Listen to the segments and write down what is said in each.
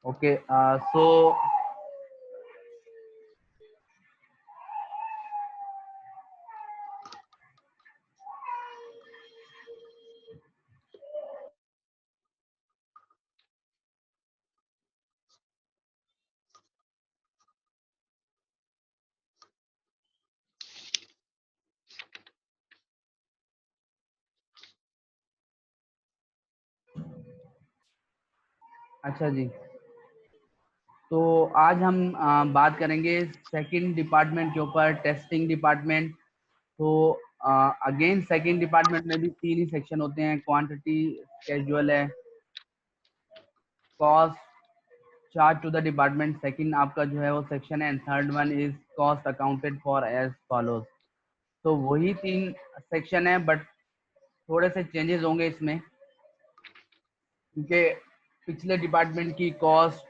Okay, so अच्छा जी, तो आज हम बात करेंगे सेकंड डिपार्टमेंट के ऊपर, टेस्टिंग डिपार्टमेंट। तो अगेन सेकंड डिपार्टमेंट में भी 3 ही सेक्शन होते हैं, क्वांटिटी, स्केड्यूल है, cost, charge to the department second आपका जो है वो सेक्शन है, and third one is cost accounted for as follows. तो वही 3 सेक्शन है, बट थोड़े से चेंजेस होंगे इसमें, क्योंकि पिछले डिपार्टमेंट की कॉस्ट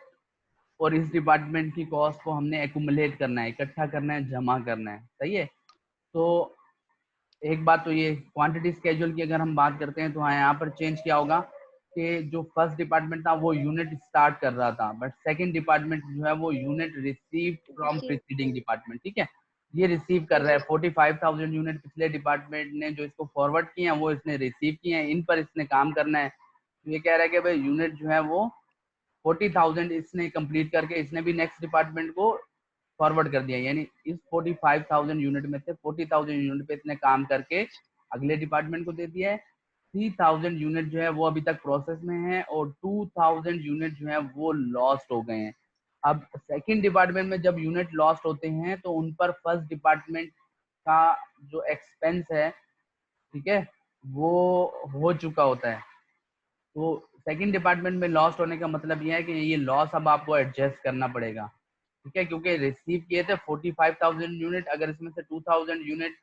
और इस डिपार्टमेंट की कॉस्ट को हमने एक्यूमुलेट करना है, इकट्ठा करना है, जमा करना है। सही है। तो एक बात तो ये क्वांटिटी स्केड्यूल की अगर हम बात करते हैं तो हाँ, यहाँ पर चेंज क्या होगा कि जो फर्स्ट डिपार्टमेंट था वो यूनिट स्टार्ट कर रहा था, बट सेकंड डिपार्टमेंट जो है वो unit receive from preceding department. ठीक है, ये रिसीव कर रहा है 45,000 यूनिट पिछले डिपार्टमेंट ने जो इसको फॉरवर्ड किए हैं वो इसने रिसीव किए हैं, इन पर इसने काम करना है। तो ये कह रहा है कि भाई यूनिट जो है वो 40,000 इसने कंप्लीट करके इसने भी नेक्स्ट डिपार्टमेंट को फॉरवर्ड कर दिया, यानी इस 45,000 यूनिट में से 40,000 यूनिट पे इसने काम करके अगले डिपार्टमेंट को दे दिया है। 3,000 यूनिट जो है वो अभी तक प्रोसेस में है और 2,000 यूनिट जो है वो लॉस्ट हो गए हैं। अब सेकंड डिपार्टमेंट में जब यूनिट लॉस्ट होते हैं तो उन पर फर्स्ट डिपार्टमेंट का जो एक्सपेंस है, ठीक है, वो हो चुका होता है। तो सेकंड डिपार्टमेंट में लॉस्ट होने का मतलब यह है कि ये लॉस अब आपको एडजस्ट करना पड़ेगा। ठीक है, क्योंकि रिसीव किए थे 45,000 यूनिट, अगर इसमें से 2,000 यूनिट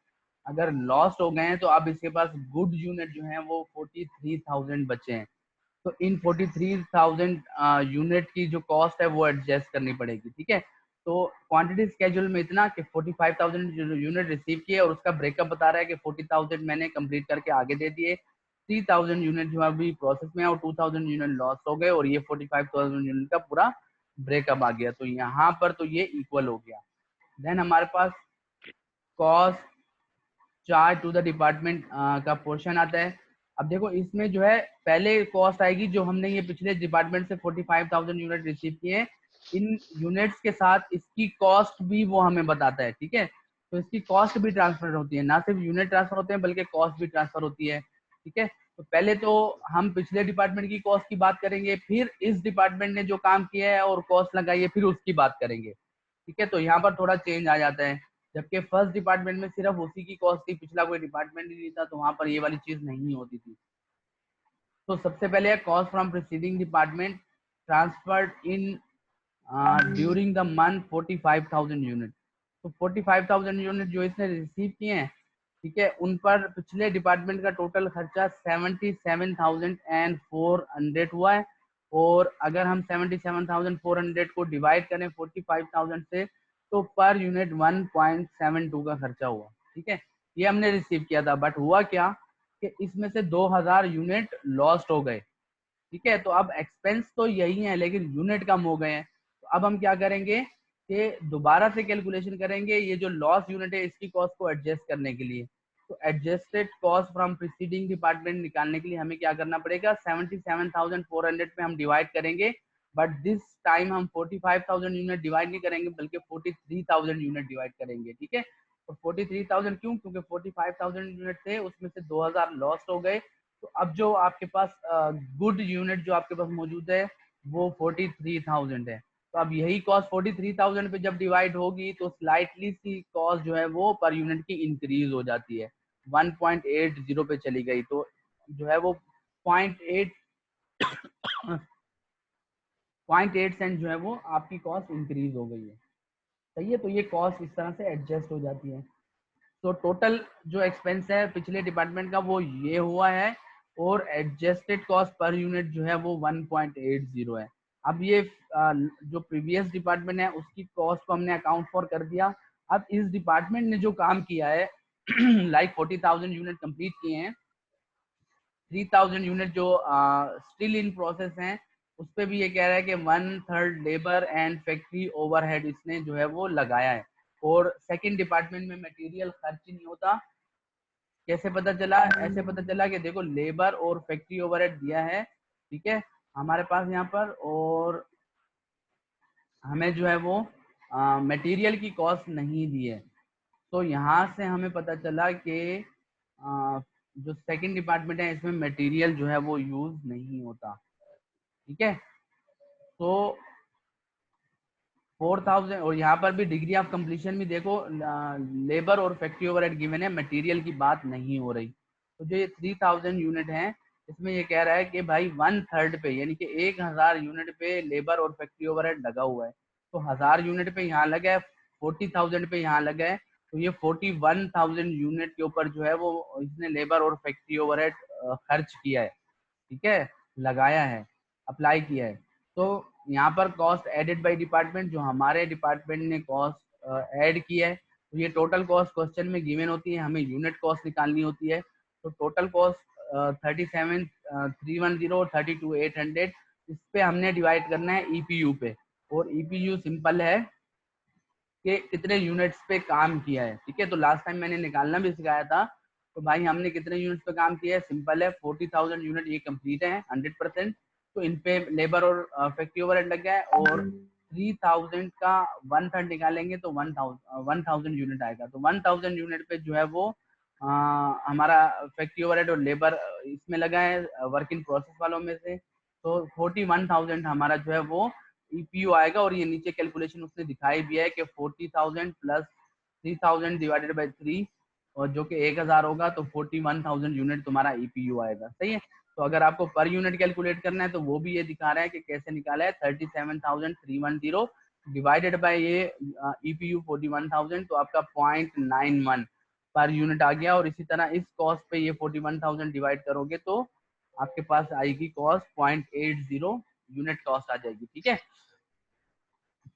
अगर लॉस्ट हो गए हैं तो अब इसके पास गुड यूनिट जो है वो 43,000 बचे हैं। तो इन 43,000 यूनिट की जो कॉस्ट है वो एडजस्ट करनी पड़ेगी। ठीक है, तो क्वांटिटी स्केड्यूल में इतना कि 45,000 यूनिट रिसीव किए और उसका ब्रेकअप बता रहा है कि 40,000 मैंने कंप्लीट करके आगे दे दिए, 3,000 यूनिट जो अभी प्रोसेस में है और 2,000 यूनिट लॉस हो गए और ये 45,000 यूनिट का पूरा ब्रेकअप आ गया। तो यहाँ पर तो ये इक्वल हो गया। देन हमारे पास cost charge to the department का पोर्शन आता है। अब देखो इसमें जो है पहले कॉस्ट आएगी जो हमने ये पिछले डिपार्टमेंट से 45,000 यूनिट रिसीव किए, इन यूनिट्स के साथ इसकी कॉस्ट भी वो हमें बताता है। ठीक है, तो इसकी कॉस्ट भी ट्रांसफर होती है, ना सिर्फ यूनिट ट्रांसफर होते हैं बल्कि कॉस्ट भी ट्रांसफर होती है। ठीक है, तो पहले तो हम पिछले डिपार्टमेंट की कॉस्ट की बात करेंगे, फिर इस डिपार्टमेंट ने जो काम किया है और कॉस्ट लगाई है फिर उसकी बात करेंगे। ठीक है, तो यहाँ पर थोड़ा चेंज आ जाता है, जबकि फर्स्ट डिपार्टमेंट में सिर्फ उसी की कॉस्ट थी, पिछला कोई डिपार्टमेंट ही नहीं था, तो वहां पर ये वाली चीज नहीं होती थी। तो सबसे पहले है cost from preceding department transferred in during the month 45,000 unit. तो 45,000 यूनिट जो इसने रिसीव किए हैं, ठीक है, उन पर पिछले डिपार्टमेंट का टोटल खर्चा 77,400 हुआ है। और अगर हम 77,400 को डिवाइड करें 45,000 से तो पर यूनिट 1.72 का खर्चा हुआ। ठीक है, ये हमने रिसीव किया था, बट हुआ क्या कि इसमें से 2,000 यूनिट लॉस्ट हो गए। ठीक है, तो अब एक्सपेंस तो यही है लेकिन यूनिट कम हो गए हैं। तो अब हम क्या करेंगे कि दोबारा से कैलकुलेशन करेंगे ये जो लॉस यूनिट है इसकी कॉस्ट को एडजस्ट करने के लिए। तो adjusted cost from preceding department निकालने के लिए हमें क्या करना पड़ेगा, 77,400 पे हम डिवाइड करेंगे, बट दिस टाइम हम 45,000 यूनिट डिवाइड नहीं करेंगे बल्कि 43,000 यूनिट डिवाइड करेंगे। ठीक है, तो 43,000 क्यों, क्योंकि 45,000 यूनिट थे उसमें से 2,000 लॉस्ट हो गए। तो अब जो आपके पास गुड यूनिट जो आपके पास मौजूद है वो 43,000 है। तो अब यही कॉस्ट 43,000 पे जब डिवाइड होगी तो स्लाइटली सी कॉस्ट जो है वो पर यूनिट की इंक्रीज हो जाती है, 1.80 पे चली गई, तो जो है वो 0.8 सेंट जो है वो आपकी कॉस्ट इंक्रीज हो गई है। सही है, तो ये कॉस्ट इस तरह से एडजस्ट हो जाती है। तो टोटल जो एक्सपेंस है पिछले डिपार्टमेंट का वो ये हुआ है और एडजस्टेड कॉस्ट पर यूनिट जो है वो 1.80 है। अब ये जो प्रीवियस डिपार्टमेंट है उसकी कॉस्ट को हमने अकाउंट फॉर कर दिया। अब इस डिपार्टमेंट ने जो काम किया है लाइक 40,000 यूनिट कंप्लीट किए हैं, 3000 यूनिट जो स्टिल इन प्रोसेस हैं, उस पे भी ये कह रहा है कि 1/3 लेबर एंड फैक्ट्री ओवरहेड इसने जो है वो लगाया है। और सेकंड डिपार्टमेंट में मटेरियल खर्च नहीं होता। कैसे पता चला? ऐसे पता चला कि देखो लेबर और फैक्ट्री ओवरहेड दिया है, ठीक है, हमारे पास यहाँ पर, और हमें जो है वो मटेरियल की कॉस्ट नहीं दी है। तो यहाँ से हमें पता चला कि जो सेकंड डिपार्टमेंट है इसमें मटेरियल जो है वो यूज नहीं होता, ठीक है। तो 4000, और यहाँ पर भी डिग्री ऑफ कंप्लीशन भी देखो लेबर और फैक्ट्री ओवरहेड गिवन है, मटेरियल की बात नहीं हो रही। तो जो ये 3000 यूनिट है, इसमें ये कह रहा है कि भाई 1/3 पे, यानी कि 1000 यूनिट पे लेबर और फैक्ट्री ओवरहेड लगा हुआ है। तो 1000 यूनिट पे यहाँ लगा है, 40,000 पे यहाँ लगा है, तो ये 41,000 यूनिट के ऊपर जो है वो इसने लेबर और फैक्ट्री ओवरहेड खर्च किया है, ठीक है, लगाया है, अप्लाई किया है। तो यहाँ पर कॉस्ट एडेड बाय डिपार्टमेंट, जो हमारे डिपार्टमेंट ने कॉस्ट ऐड की है, तो ये टोटल कॉस्ट क्वेश्चन में गिवन होती है, हमें यूनिट कॉस्ट निकालनी होती है। तो टोटल कॉस्ट 37,310 और 32,800, इस पे हमने डिवाइड करना है ईपीयू पे, और ईपीयू सिंपल है कि कितने यूनिट्स पे काम किया है, ठीक है। तो लास्ट टाइम मैंने निकालना भी सिखाया था, तो भाई हमने कितने यूनिट्स पे काम किया है, सिंपल है, 40,000 यूनिट ये कंप्लीट है 100%। तो इन पे लेबर और फैक्ट्री ओवरहेड लग गया है, और 3000 का 1/3 निकालेंगे तो 1000 यूनिट आएगा। तो 1000 यूनिट पे जो है वो हमारा फैक्ट्री ओवरहेड और लेबर इसमें लगा है वर्क इन प्रोसेस वालों में से। तो 41,000 हमारा जो है वो ईपीयू आएगा, और ये नीचे कैलकुलेशन उसने दिखाई भी है कि 40,000 प्लस 3000 डिवाइडेड बाई 3, और जो कि 1000 होगा, तो 41,000 यूनिट तुम्हारा ईपीयू आएगा, सही है। तो अगर आपको पर यूनिट कैलकुलेट करना है तो वो भी ये दिखा रहा है कि कैसे निकाला है, 37,310 डिवाइडेड बाय ये ईपीयू 41,000, तो आपका 0.91 पर यूनिट आ गया। और इसी तरह इस कॉस्ट पे ये 41,000 डिवाइड करोगे तो आपके पास आएगी कॉस्ट 0.80 यूनिट कॉस्ट आ जाएगी, ठीक है।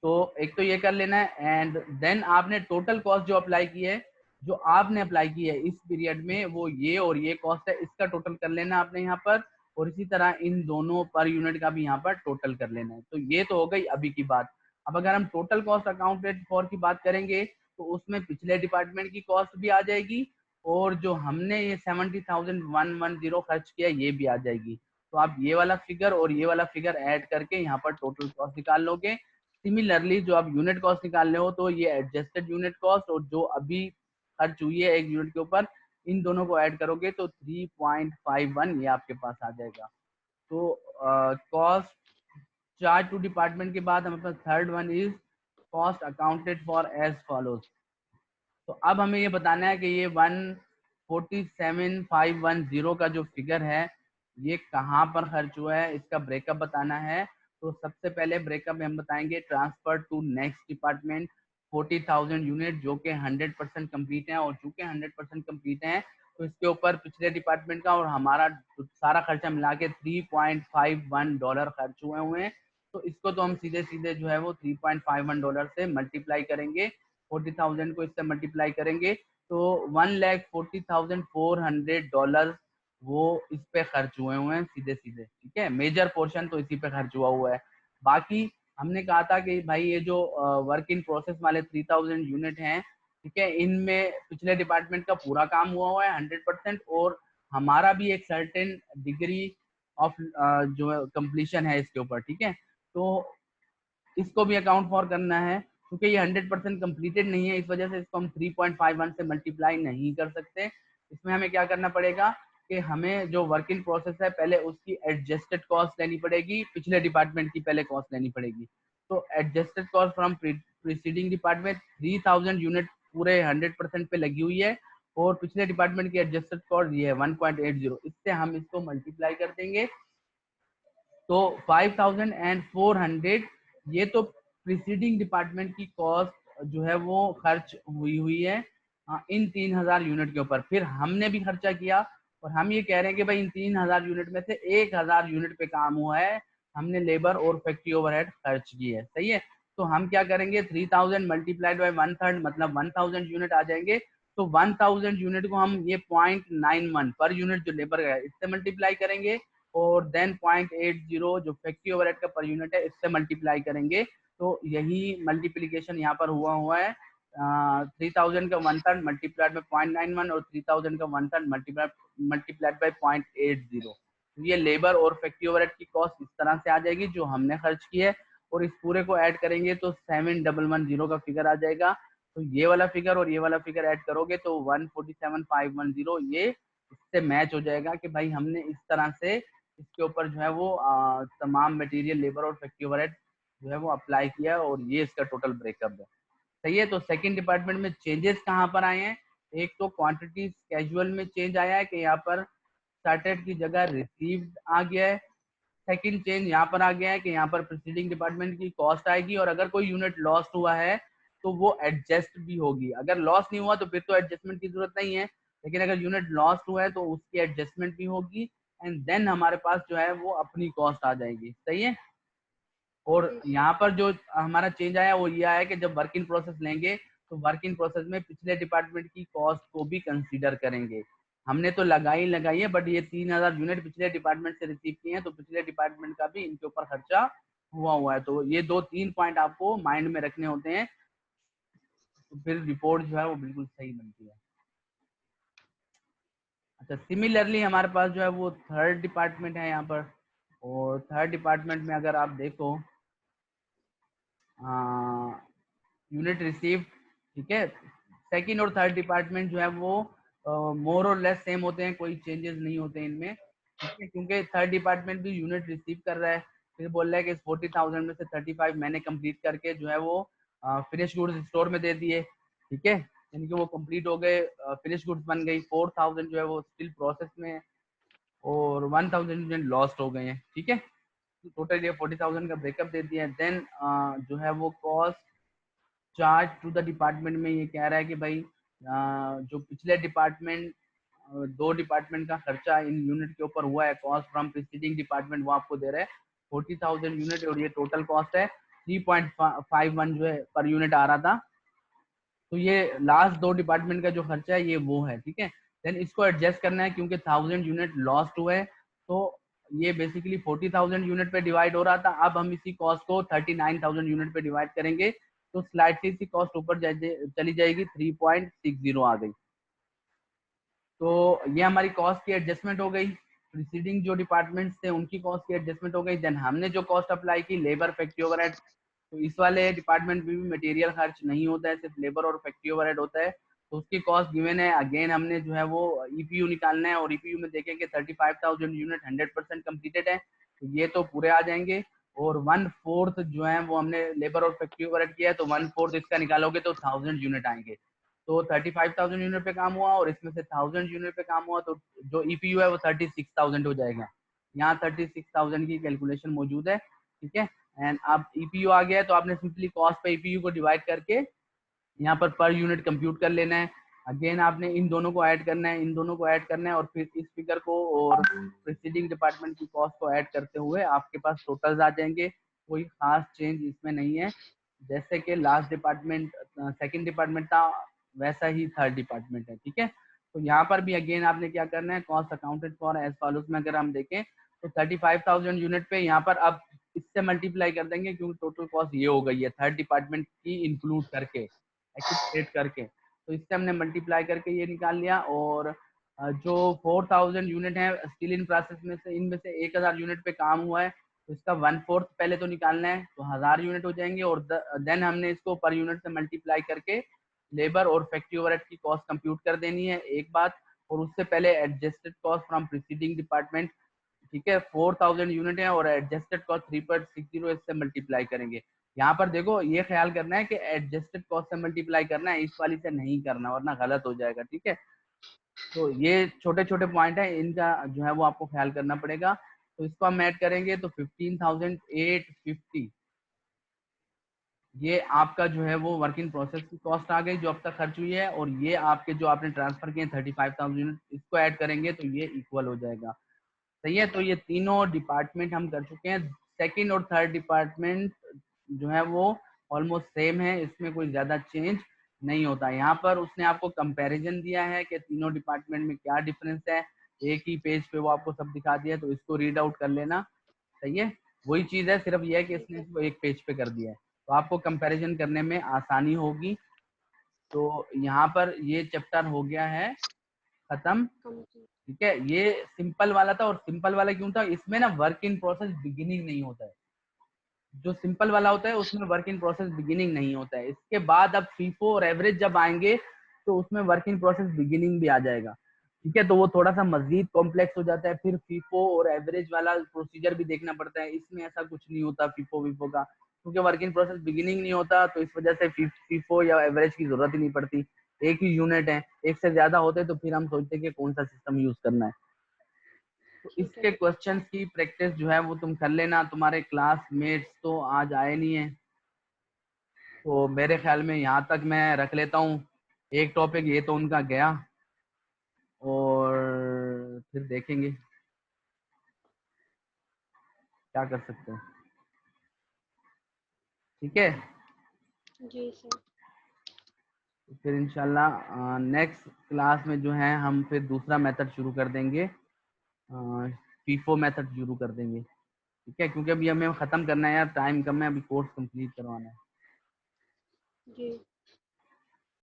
तो एक तो ये कर लेना है, एंड देन आपने टोटल कॉस्ट जो अप्लाई की है, जो आपने अप्लाई की है इस पीरियड में, वो ये और ये कॉस्ट है, इसका टोटल कर लेना आपने यहाँ पर, और इसी तरह इन दोनों पर यूनिट का भी यहाँ पर टोटल कर लेना है। तो ये तो हो गई अभी की बात। अब अगर हम टोटल कॉस्ट अकाउंटेड फॉर की बात करेंगे, तो उसमें पिछले डिपार्टमेंट की कॉस्ट भी आ जाएगी, और जो हमने ये 70,110 खर्च किया ये भी आ जाएगी। तो आप ये वाला फिगर और ये वाला फिगर ऐड करके यहाँ पर टोटल कॉस्ट निकाल लोगे। सिमिलरली जो आप यूनिट कॉस्ट निकालने हो, तो ये एडजस्टेड यूनिट कॉस्ट और जो अभी खर्च हुई है एक यूनिट के ऊपर, इन दोनों को ऐड करोगे तो 3.51 ये आपके पास आ जाएगा। तो कॉस्ट चार्ज टू डिपार्टमेंट के बाद हमारे पास third one is cost accounted for as follows. तो अब हमें ये बताना है कि ये 147,510 का जो फिगर है ये कहाँ पर खर्च हुआ है, इसका ब्रेकअप बताना है। तो सबसे पहले ब्रेकअप में हम बताएंगे transfer to next department 40,000 unit जो कि 100% कंप्लीट है, और चूंकि 100% कंप्लीट है तो इसके ऊपर पिछले डिपार्टमेंट का और हमारा सारा खर्चा मिला के $3.51 खर्च हुए हैं। तो इसको तो हम सीधे सीधे जो है वो $3.51 से मल्टीप्लाई करेंगे, 40,000 को इससे मल्टीप्लाई करेंगे तो $1,40,400 वो इस पे खर्च हुए हैं सीधे सीधे, ठीक है। मेजर पोर्शन तो इसी पे खर्च हुआ है। बाकी हमने कहा था कि भाई ये जो वर्क इन प्रोसेस वाले 3000 यूनिट हैं, ठीक है, इनमें पिछले डिपार्टमेंट का पूरा काम हुआ है 100%, और हमारा भी एक सर्टेन डिग्री ऑफ जो कंप्लीशन है इसके ऊपर, ठीक है। तो इसको भी अकाउंट फॉर करना है, क्योंकि ये 100% कंप्लीटेड नहीं है, इस वजह से इसको हम 3.51 से मल्टीप्लाई नहीं कर सकते। इसमें हमें क्या करना पड़ेगा कि हमें जो वर्क इन प्रोसेस है पहले उसकी एडजस्टेड कॉस्ट लेनी पड़ेगी, पिछले डिपार्टमेंट की पहले कॉस्ट लेनी पड़ेगी। तो adjusted cost from preceding department 3000 unit पूरे 100% पे लगी हुई है, और पिछले डिपार्टमेंट की एडजस्टेड कॉस्ट ये है 1.80, इससे हम इसको मल्टीप्लाई कर देंगे। तो 5,400 ये तो प्रीसीडिंग डिपार्टमेंट की कॉस्ट जो है वो खर्च हुई है इन 3000 यूनिट के ऊपर। फिर हमने भी खर्चा किया, और हम ये कह रहे हैं कि भाई इन 3000 यूनिट में से 1000 यूनिट पे काम हुआ है, हमने लेबर और फैक्ट्री ओवरहेड खर्च की है, सही है। तो हम क्या करेंगे, 3000 मल्टीप्लाइड बाई 1/3 मतलब 1000 यूनिट आ जाएंगे। तो 1000 यूनिट को हम ये 0.91 पर यूनिट जो लेबर है इससे मल्टीप्लाई करेंगे, और देन 0.80 जो फैक्ट्री ओवरहेड का पर यूनिट है इससे मल्टीप्लाई करेंगे। तो यही मल्टीप्लीकेशन यहाँ पर हुआ है। 3000 का 1/3 मल्टीप्लाइड बाय 0.91 और 3000 का 1/3 मल्टीप्लाइड बाय 0.80। तो ये लेबर और फैक्ट्री ओवरहेड की कॉस्ट इस तरह से आ जाएगी जो हमने खर्च की है, और इस पूरे को ऐड करेंगे तो 7110 का फिगर आ जाएगा। तो ये वाला फिगर और ये वाला फिगर ऐड करोगे तो 147510 ये इससे मैच हो जाएगा कि भाई हमने इस तरह से इसके ऊपर जो है वो तमाम मटेरियल, लेबर और फैक्ट्री ओवरहेड जो है वो अप्लाई किया, और ये इसका टोटल ब्रेकअप है। सही है। तो सेकंड डिपार्टमेंट में चेंजेस कहाँ पर आए हैं? एक तो क्वांटिटी कैजुअल में चेंज आया है कि यहाँ पर स्टार्टेड की जगह रिसीव्ड आ गया है। सेकंड चेंज यहाँ पर आ गया है कि यहाँ पर प्रीसीडिंग डिपार्टमेंट की कॉस्ट आएगी, और अगर कोई यूनिट लॉस्ट हुआ है तो वो एडजस्ट भी होगी। अगर लॉस नहीं हुआ तो फिर तो एडजस्टमेंट की जरूरत नहीं है, लेकिन अगर यूनिट लॉस्ट हुआ है तो उसकी एडजस्टमेंट भी होगी, एंड देन हमारे पास जो है वो अपनी कॉस्ट आ जाएगी। सही है। और यहाँ पर जो हमारा चेंज आया वो ये आया कि जब वर्क इन प्रोसेस लेंगे तो वर्क इन प्रोसेस में पिछले डिपार्टमेंट की कॉस्ट को भी कंसीडर करेंगे। हमने तो लगाई है, बट ये 3000 यूनिट पिछले डिपार्टमेंट से रिसीव किए हैं, तो पिछले डिपार्टमेंट का भी इनके ऊपर खर्चा हुआ है। तो ये 2-3 पॉइंट आपको माइंड में रखने होते हैं, तो फिर रिपोर्ट जो है वो बिल्कुल सही बनती है। अच्छा, सिमिलरली हमारे पास जो है वो थर्ड डिपार्टमेंट है यहाँ पर, और थर्ड डिपार्टमेंट में अगर आप देखो यूनिट रिसीव, ठीक है, सेकंड और थर्ड डिपार्टमेंट जो है वो मोर और लेस सेम होते हैं, कोई चेंजेस नहीं होते हैं इनमें, ठीक है, क्योंकि थर्ड डिपार्टमेंट भी यूनिट रिसीव कर रहा है। फिर बोल रहा है कि 40,000 में से 35 मैंने कंप्लीट करके जो है वो फिनिश गुड्स स्टोर में दे दिए, ठीक है, यानी कि वो कंप्लीट हो गए, फिनिश गुड्स बन गई। 4000 जो है वो स्टिल प्रोसेस में है, और 1000 यूनिट लॉस्ट हो गए हैं, ठीक है। टोटल ये 40,000 का ब्रेकअप दे दिया है। देन जो है वो cost charge to the department में ये कह रहा है कि भाई जो पिछले डिपार्टमेंट, दो डिपार्टमेंट का खर्चा इन यूनिट के ऊपर हुआ है, कॉस्ट फ्रॉम प्रीसीडिंग डिपार्टमेंट, वो आपको दे रहा है 40,000 यूनिट, और ये टोटल कॉस्ट है 3.51 जो है पर यूनिट आ रहा था। तो ये लास्ट दो डिपार्टमेंट का जो खर्चा है ये वो है, ठीक है। देन इसको एडजस्ट करना है क्योंकि 1000 यूनिट लॉस्ट हुए, तो ये बेसिकली 40,000 यूनिट पे डिवाइड हो रहा था। अब हम इसी कॉस्ट को 39,000 यूनिट पे डिवाइड करेंगे, तो स्लाइटली सी कॉस्ट ऊपर चली जाएगी, 3.60 आ गई। तो ये हमारी कॉस्ट की एडजस्टमेंट हो गई। प्रीसीडिंग जो डिपार्टमेंट्स थे उनकी कॉस्ट की एडजस्टमेंट हो गई। देन हमने जो कॉस्ट अप्लाई की लेबर, फैक्ट्री ओवरहेड, तो इस वाले डिपार्टमेंट में भी मटेरियल खर्च नहीं होता है, सिर्फ लेबर और फैक्ट्री ओवरहेड होता है, तो उसकी कॉस्ट गिवन है। अगेन हमने जो है वो ईपीयू निकालना है, और ईपीयू में देखेंगे 35,000 यूनिट 100% कंप्लीटेड है, तो ये तो पूरे आ जाएंगे। और 1/4 जो है वो हमने लेबर और फैक्ट्री ओवरहेड किया है, तो 1/4 इसका निकालोगे तो 1000 यूनिट आएंगे। तो 35,000 यूनिट पे काम हुआ, और इसमें से 1000 यूनिट पे काम हुआ, तो जो ईपीयू है वो 36,000 हो जाएगा। यहाँ 36,000 की कैलकुलेशन मौजूद है, ठीक है। एंड अब ईपीयू आ गया है, तो आपने सिंपली कॉस्ट पे ईपीयू को डिवाइड करके यहाँ पर यूनिट कंप्यूट कर लेना है। अगेन आपने इन दोनों को ऐड करना है, इन दोनों को ऐड करना है, और फिर इस फिगर को और प्रीसीडिंग डिपार्टमेंट की कॉस्ट को ऐड करते हुए आपके पास टोटल्स आ जाएंगे। कोई खास चेंज इसमें नहीं है, जैसे कि लास्ट डिपार्टमेंट सेकंड डिपार्टमेंट था वैसा ही थर्ड डिपार्टमेंट है, ठीक है। तो यहाँ पर भी अगेन आपने क्या करना है, cost accounted for as follows में अगर हम देखें तो 35,000 यूनिट पे यहाँ पर अब इससे मल्टीप्लाई कर देंगे, क्योंकि टोटल कॉस्ट ये हो गई है थर्ड डिपार्टमेंट की इंक्लूड करके, एक्टिवेट करके, तो इससे हमने मल्टीप्लाई करके ये निकाल लिया। और जो 4000 यूनिट है स्टिल इन प्रोसेस में से, इनमें से 1000 यूनिट पे काम हुआ है, तो इसका 1/4 पहले तो निकालना है, तो 1000 यूनिट हो जाएंगे, और देन हमने इसको पर यूनिट से मल्टीप्लाई करके लेबर और फैक्ट्री ओवरहेड की कॉस्ट कंप्यूट कर देनी है, एक बात। और उससे पहले adjusted cost from preceding department, ठीक है, 4000 यूनिट है, और एडजस्टेड कॉस्ट 3.60 इससे मल्टीप्लाई करेंगे। यहाँ पर देखो ये ख्याल करना है कि एडजस्टेड कॉस्ट से मल्टीप्लाई करना है, इस वाली से नहीं करना, वरना गलत हो जाएगा, ठीक है। तो ये छोटे छोटे पॉइंट है, इनका जो है वो आपको ख्याल करना पड़ेगा। तो इसको हम ऐड करेंगे तो 15,850 ये आपका जो है वो वर्क इन प्रोसेस की कॉस्ट आ गई जो अब तक खर्च हुई है, और ये आपके जो आपने ट्रांसफर किए 35,000 यूनिट, इसको ऐड करेंगे तो ये इक्वल हो जाएगा। सही है। तो ये तीनों डिपार्टमेंट हम कर चुके हैं। सेकंड और थर्ड डिपार्टमेंट जो है वो ऑलमोस्ट सेम है, इसमें कोई ज्यादा चेंज नहीं होता। यहाँ पर उसने आपको कंपैरिजन दिया है कि तीनों डिपार्टमेंट में क्या डिफरेंस है, एक ही पेज पे वो आपको सब दिखा दिया, तो इसको रीड आउट कर लेना। सही है, वही चीज है, सिर्फ ये है कि ठीक इसने है। इसको एक पेज पे कर दिया है, तो आपको कंपैरिजन करने में आसानी होगी। तो यहाँ पर ये चैप्टर हो गया है खत्म। कंप्लीट। ठीक है, ये सिंपल वाला था, और सिंपल वाला क्यों था, इसमें ना वर्क इन प्रोसेस बिगिनिंग नहीं होता है। जो सिंपल वाला होता है उसमें वर्क इन प्रोसेस बिगिनिंग नहीं होता है। इसके बाद अब फीफो और एवरेज जब आएंगे तो उसमें वर्क इन प्रोसेस बिगिनिंग भी आ जाएगा। ठीक है, तो वो थोड़ा सा मजीद कॉम्प्लेक्स हो जाता है, फिर फीफो और एवरेज वाला प्रोसीजर भी देखना पड़ता है। इसमें ऐसा कुछ नहीं होता फीफो वीफो का, क्योंकि वर्क इन प्रोसेस बिगिनिंग नहीं होता, तो इस वजह से फीफो या एवरेज की जरूरत ही नहीं पड़ती। एक ही यूनिट है, एक से ज्यादा होते तो फिर हम सोचते कि कौन सा सिस्टम यूज करना है। तो ठीक है। इसके क्वेश्चंस की प्रैक्टिस जो है वो तुम कर लेना। तुम्हारे क्लासमेट्स तो आज आए नहीं है, तो मेरे ख्याल में यहाँ तक मैं रख लेता हूँ। एक टॉपिक ये तो उनका गया, और फिर देखेंगे क्या कर सकते हैं। ठीक है, जी सर। तो फिर इंशाल्लाह नेक्स्ट क्लास में जो है हम फिर दूसरा मेथड शुरू कर देंगे, फीफो मेथड शुरू कर देंगे। ठीक है, क्योंकि अभी हमें ख़त्म करना है यार, टाइम कम है, अभी कोर्स कंप्लीट करवाना है। जी।